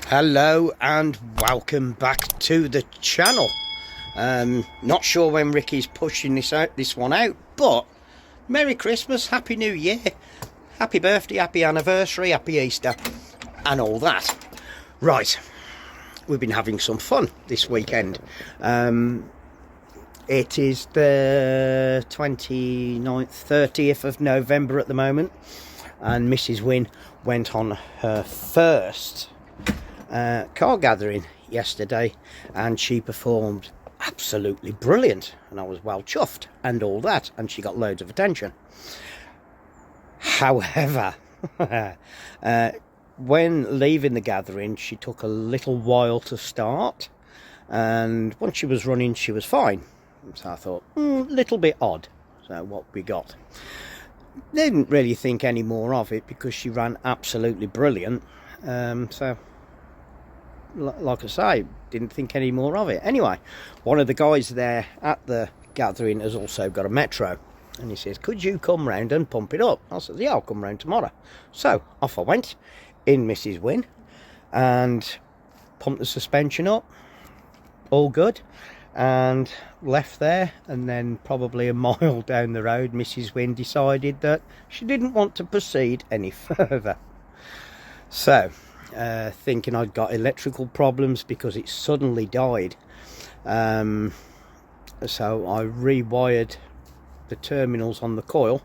Hello and welcome back to the channel. Not sure when Ricky's pushing this one out, but Merry Christmas, Happy New Year, Happy Birthday, Happy Anniversary, Happy Easter and all that. Right, we've been having some fun this weekend. It is the 29th, 30th of November at the moment, and Mrs. Winn went on her first car gathering yesterday, and she performed absolutely brilliant, and I was well chuffed and all that, and she got loads of attention. However, when leaving the gathering, she took a little while to start, and once she was running she was fine. So I thought, a little bit odd. So what we got, didn't really think any more of it because she ran absolutely brilliant. So like I say, didn't think any more of it. Anyway, one of the guys there at the gathering has also got a Metro, and he says, could you come round and pump it up? I said, yeah, I'll come round tomorrow. So off I went in Mrs. Winn and pumped the suspension up, all good, and left there. And then probably a mile down the road, Mrs. Winn decided that she didn't want to proceed any further. So thinking I'd got electrical problems because it suddenly died, so I rewired the terminals on the coil,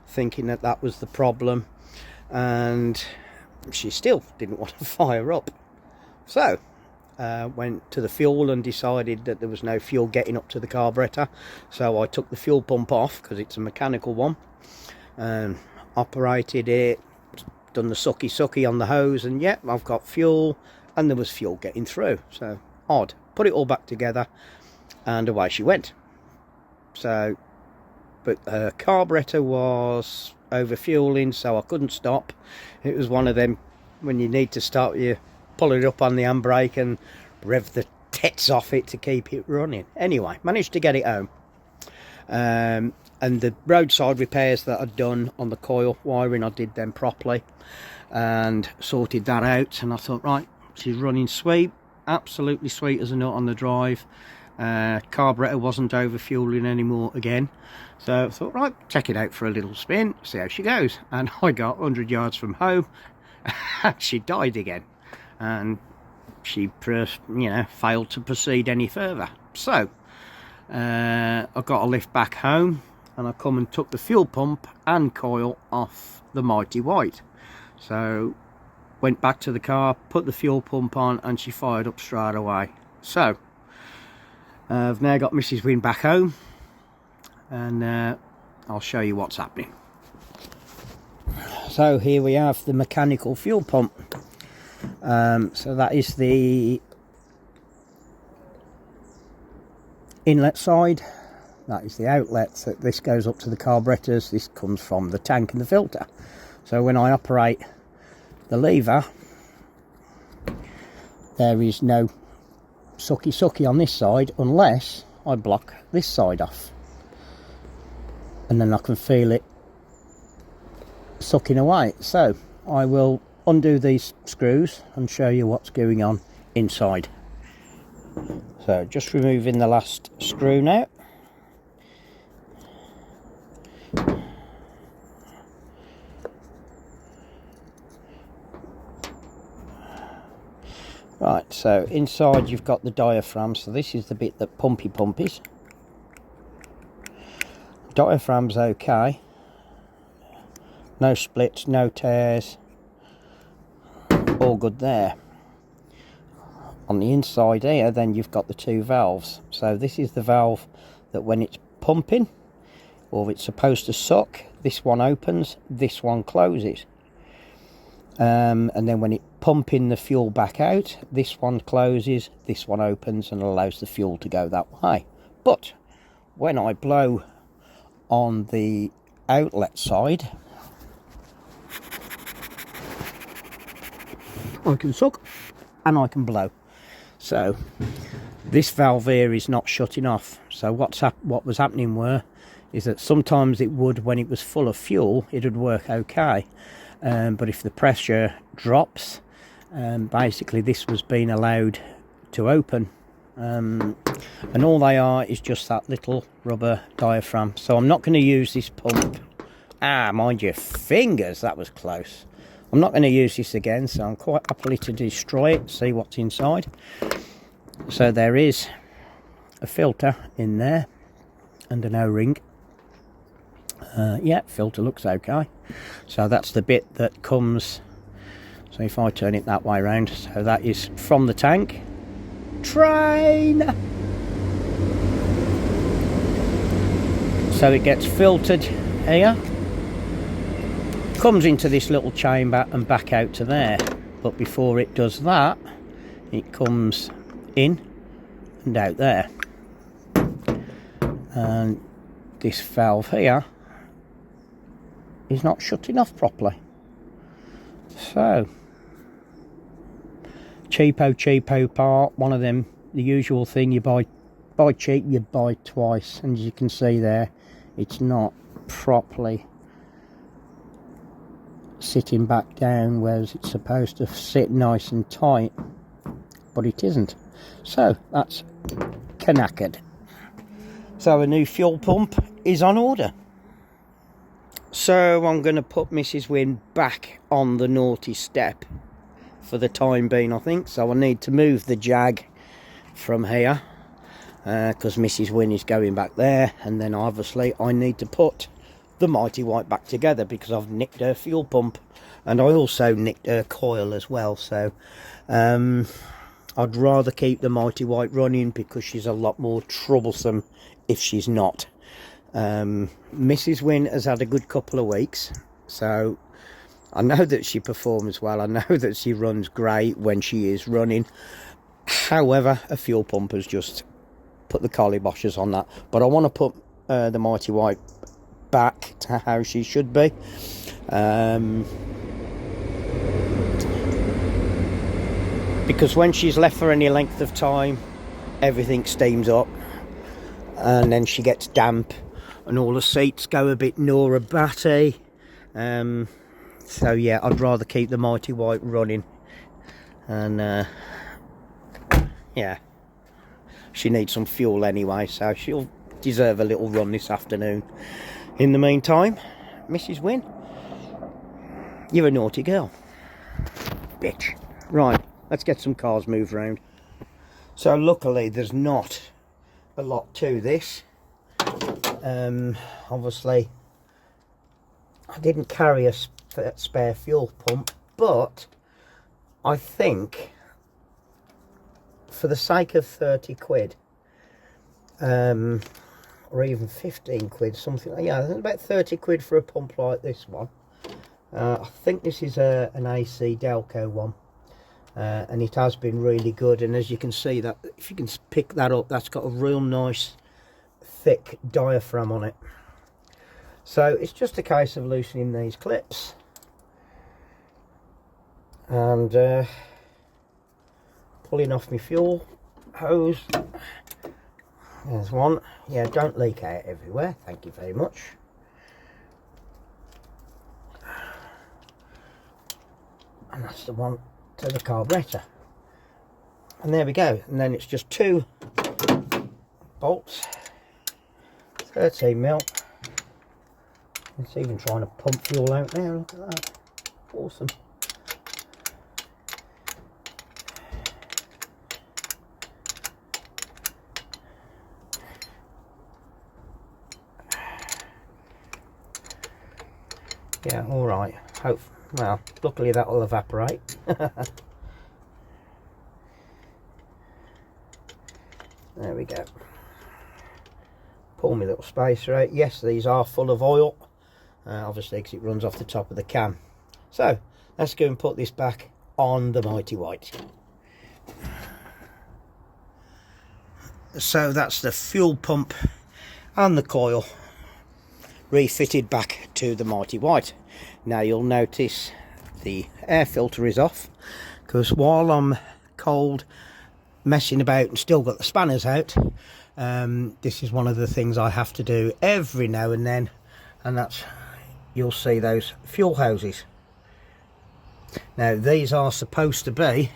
thinking that that was the problem, and she still didn't want to fire up. So went to the fuel and decided that there was no fuel getting up to the carburetor, so I took the fuel pump off because it's a mechanical one, and operated it, done the sucky on the hose, and yep, I've got fuel, and there was fuel getting through. So odd. Put it all back together and away she went. So, but her carburetor was over fueling, so I couldn't stop. It was one of them when you need to start, you pull it up on the handbrake and rev the tits off it to keep it running. Anyway, managed to get it home. And the roadside repairs that I'd done on the coil wiring, I did them properly and sorted that out, and I thought, right, she's running sweet, absolutely sweet as a nut on the drive. Carburetor wasn't over fueling anymore again, so I thought, right, check it out for a little spin, see how she goes. And I got 100 yards from home and she died again, and she failed to proceed any further. So I got a lift back home, and I come and took the fuel pump and coil off the Mighty White. So went back to the car, put the fuel pump on, and she fired up straight away. So I've now got Mrs. Winn back home, and I'll show you what's happening. So here we have the mechanical fuel pump. So that is the inlet side, that is the outlet. So this goes up to the carburetors, this comes from the tank and the filter. So when I operate the lever, there is no sucky on this side unless I block this side off, and then I can feel it sucking away. So I will undo these screws and show you what's going on inside. So just removing the last screw now. Right, so inside you've got the diaphragm, so this is the bit that pumpy is. Diaphragm's okay, no splits, no tears, all good there. On the inside here then you've got the two valves. So this is the valve that when it's pumping, or it's supposed to suck, this one opens, this one closes. And then when it's pumping the fuel back out, this one closes, this one opens, and allows the fuel to go that way. But when I blow on the outlet side, I can suck and I can blow. So this valve here is not shutting off. So what was happening is that sometimes it would, when it was full of fuel, it would work okay. But if the pressure drops Basically this was being allowed to open, and all they are is just that little rubber diaphragm. So I'm not going to use this pump. Mind your fingers, that was close. I'm not going to use this again, so I'm quite happily to destroy it, see what's inside. So there is a filter in there and an O-ring. Yeah, filter looks okay. So that's the bit that comes, so if I turn it that way around, so that is from the tank. Train! So it gets filtered here, comes into this little chamber and back out to there. But before it does that, it comes in and out there. And this valve here is not shutting off properly. So, cheapo part, one of them, the usual thing, you buy cheap, you buy twice, and as you can see there, it's not properly sitting back down, whereas it's supposed to sit nice and tight, but it isn't. So, that's knackered. So a new fuel pump is on order. So I'm going to put Mrs. Winn back on the naughty step for the time being, I think. So I need to move the Jag from here because Mrs. Winn is going back there, and then obviously I need to put the Mighty White back together because I've nicked her fuel pump, and I also nicked her coil as well. So I'd rather keep the Mighty White running because she's a lot more troublesome if she's not. Mrs. Winn has had a good couple of weeks, so I know that she performs well. I know that she runs great when she is running. However, a fuel pump has just put the kibosh on that. But I want to put the Mighty White back to how she should be. Because when she's left for any length of time, everything steams up, and then she gets damp, and all the seats go a bit Nora Batty. So yeah, I'd rather keep the Mighty White running, and yeah, she needs some fuel anyway, so she'll deserve a little run this afternoon. In the meantime, Mrs. Winn, you're a naughty girl, bitch. Right, let's get some cars moved round. So luckily there's not a lot to this. Obviously I didn't carry a spare fuel pump, but I think for the sake of 30 quid, or even 15 quid, something like, yeah, I think about 30 quid for a pump like this one. I think this is an AC Delco one, and it has been really good. And as you can see, that if you can pick that up, that's got a real nice thick diaphragm on it. So it's just a case of loosening these clips and pulling off my fuel hose. There's one. Yeah, don't leak out everywhere, thank you very much. And that's the one to the carburetor, and there we go. And then it's just 2 bolts, 13mm. It's even trying to pump fuel out there, look at that, awesome. Yeah, alright, well, luckily that will evaporate. There we go. Pull my little spacer out. Yes, these are full of oil, obviously because it runs off the top of the cam. So let's go and put this back on the Mighty White. So that's the fuel pump and the coil refitted back to the Mighty White. Now you'll notice the air filter is off, because while I'm cold messing about and still got the spanners out, this is one of the things I have to do every now and then, and that's, you'll see those fuel hoses Now these are supposed to be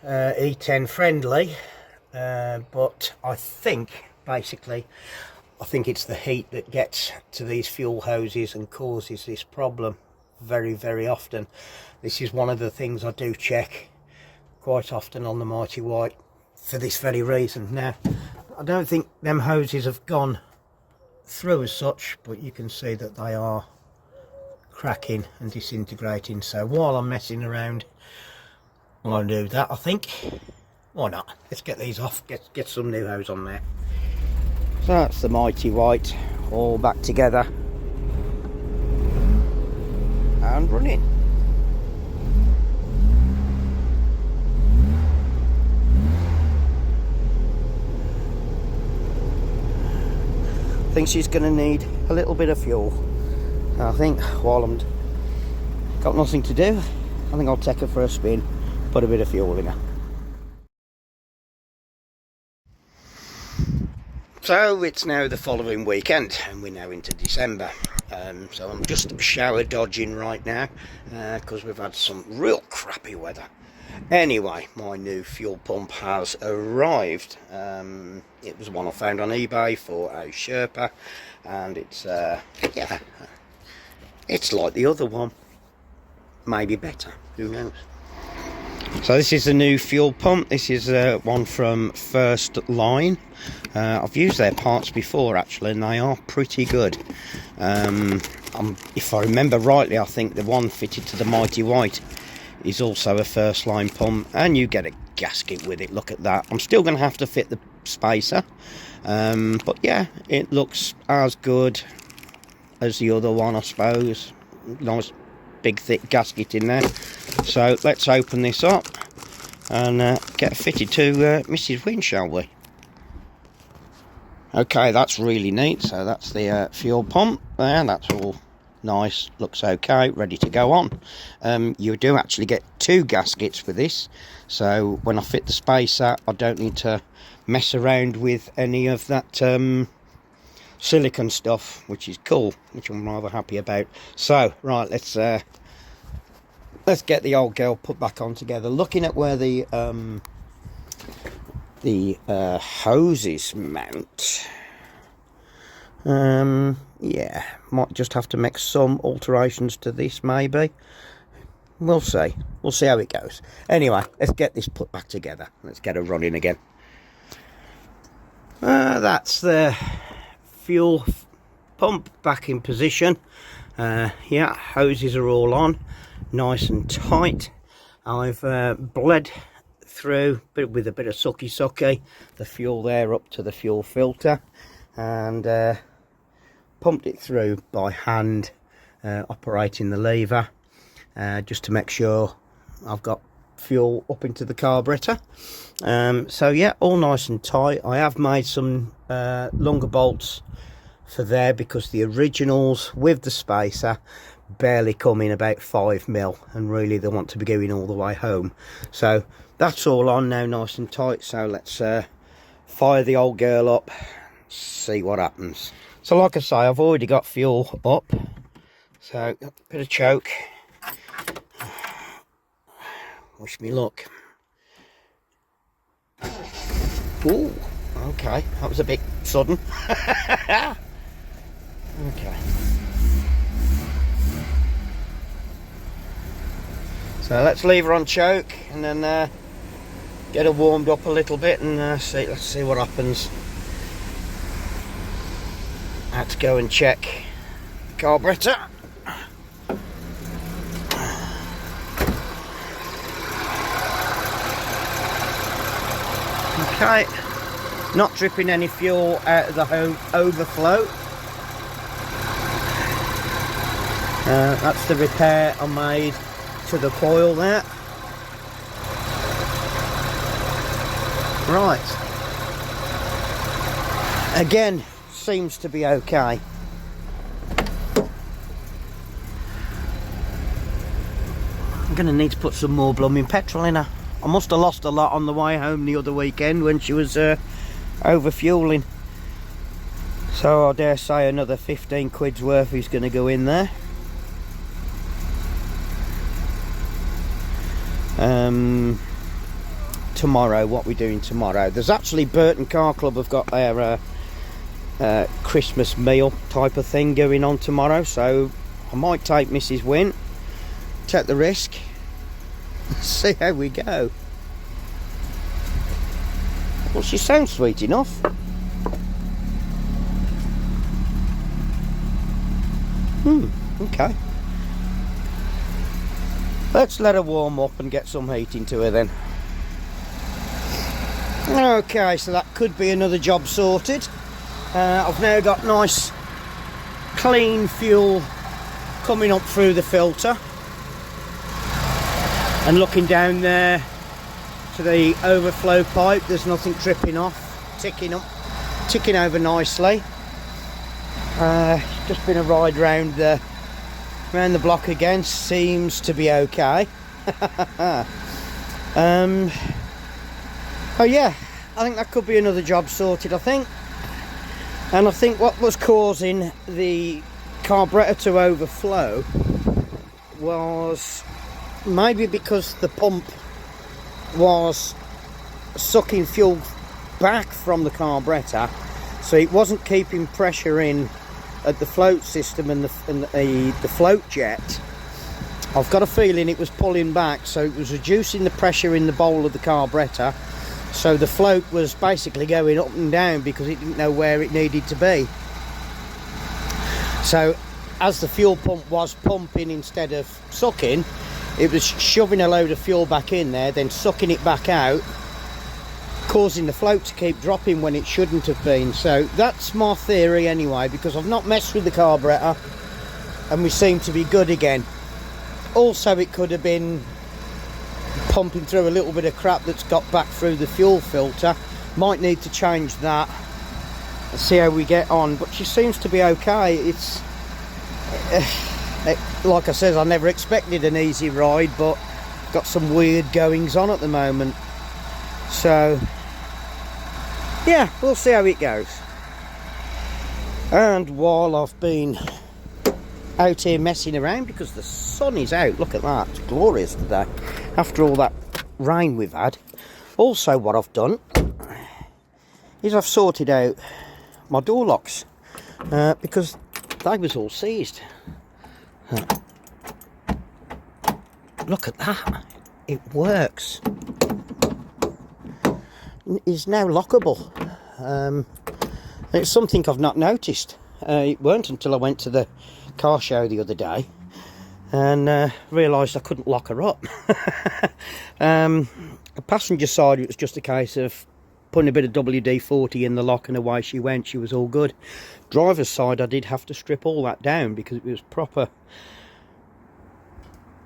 E10 friendly, but I think basically it's the heat that gets to these fuel hoses and causes this problem very often. This is one of the things I do check quite often on the Mighty White for this very reason. Now I don't think them hoses have gone through as such, but you can see that they are cracking and disintegrating. So while I'm messing around, I'll do that. I think, why not? Let's get these off, get some new hose on there. So that's the Mighty White all back together and running. I think she's going to need a little bit of fuel. I think while I'm got nothing to do, I think I'll take her for a spin, put a bit of fuel in her. So it's now the following weekend and we're now into December. So I'm just shower dodging right now because we've had some real crappy weather. Anyway, my new fuel pump has arrived. It was one I found on eBay for a Sherpa, and it's yeah, it's like the other one, maybe better, who knows. So this is the new fuel pump. This is one from First Line. I've used their parts before actually, and they are pretty good. If I remember rightly, I think the one fitted to the Mighty White is also a First Line pump, and you get a gasket with it. Look at that. I'm still going to have to fit the spacer, but yeah, it looks as good as the other one, I suppose. Nice big thick gasket in there. So let's open this up and get fitted to Mrs. Winn, shall we? Okay, that's really neat. So that's the fuel pump there. That's all nice, looks okay, ready to go on. You do actually get two gaskets with this, so when I fit the spacer I don't need to mess around with any of that silicone stuff, which is cool, which I'm rather happy about. So right, let's get the old girl put back on together. Looking at where the hoses mount, yeah, might just have to make some alterations to this, maybe. We'll see how it goes. Anyway, let's get this put back together. Let's get her running again. That's the fuel pump back in position. Yeah, hoses are all on, nice and tight. I've bled through with a bit of sucky the fuel there up to the fuel filter, and pumped it through by hand, operating the lever, just to make sure I've got fuel up into the carburetor. So yeah, all nice and tight. I have made some longer bolts for there because the originals with the spacer barely come in about 5mm, and really they want to be going all the way home. So that's all on now, nice and tight. So let's fire the old girl up, see what happens. So like I say, I've already got fuel up, so a bit of choke. Wish me luck. Ooh, okay, that was a bit sudden. Okay. So let's leave her on choke and then get her warmed up a little bit and let's see what happens. I had to go and check the carburetor. Okay, not dripping any fuel out of the overflow. That's the repair I made to the coil there. Right, again, seems to be okay. I'm gonna need to put some more blooming petrol in her. I must have lost a lot on the way home the other weekend when she was over fueling. So I dare say another 15 quid's worth is going to go in there. Tomorrow, what we're doing tomorrow, there's actually Burton Car Club have got their Christmas meal type of thing going on tomorrow, so I might take Mrs. Winn, take the risk, see how we go. Well, she sounds sweet enough. Okay. Let's let her warm up and get some heat into her then. Okay, so that could be another job sorted. I've now got nice clean fuel coming up through the filter, and looking down there to the overflow pipe, there's nothing tripping off, ticking over nicely. Just been a ride round the block again, seems to be okay. Oh yeah, I think that could be another job sorted, I think. And I think what was causing the carburetor to overflow was maybe because the pump was sucking fuel back from the carburetor, so it wasn't keeping pressure in at the float system and the float jet. I've got a feeling it was pulling back, so it was reducing the pressure in the bowl of the carburetor, so the float was basically going up and down because it didn't know where it needed to be. So as the fuel pump was pumping instead of sucking, it was shoving a load of fuel back in there, then sucking it back out, causing the float to keep dropping when it shouldn't have been. So that's my theory anyway, because I've not messed with the carburetor and we seem to be good again. Also, it could have been pumping through a little bit of crap that's got back through the fuel filter. Might need to change that and see how we get on, but she seems to be okay. It's like I said, I never expected an easy ride, but got some weird goings on at the moment. So yeah, we'll see how it goes. And while I've been out here messing around, because the sun is out, look at that, it's glorious today after all that rain we've had. Also, what I've done is I've sorted out my door locks, because they was all seized. Look at that, it works. Is now lockable. It's something I've not noticed. It weren't until I went to the car show the other day and realised I couldn't lock her up. The passenger side, it was just a case of putting a bit of WD-40 in the lock and away she went. She was all good. Driver's side, I did have to strip all that down because it was proper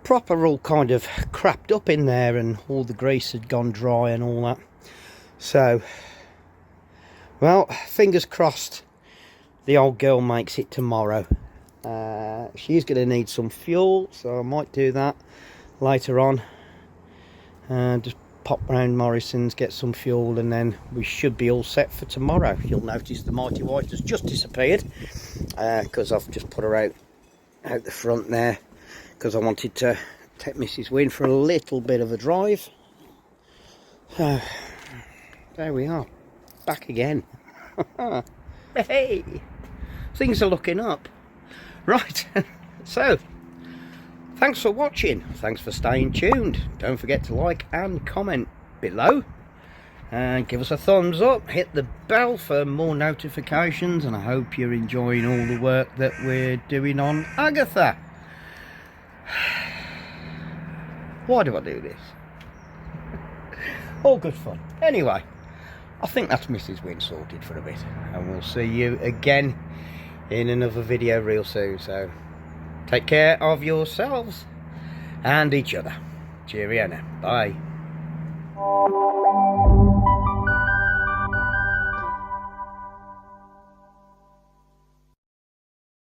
all kind of crapped up in there, and all the grease had gone dry and all that. So, well, fingers crossed the old girl makes it tomorrow. She's going to need some fuel, so I might do that later on. Just pop round Morrison's, get some fuel, and then we should be all set for tomorrow. You'll notice the Mighty White has just disappeared because I've just put her out the front there because I wanted to take Mrs. Winn for a little bit of a drive. So there we are, back again. Hey, things are looking up. Right, so thanks for watching, thanks for staying tuned. Don't forget to like and comment below, and give us a thumbs up, hit the bell for more notifications, and I hope you're enjoying all the work that we're doing on Agatha. Why do I do this? All good fun. Anyway, I think that's Mrs. Winn sorted for a bit, and we'll see you again in another video real soon. So take care of yourselves and each other. Cheerio now. Bye.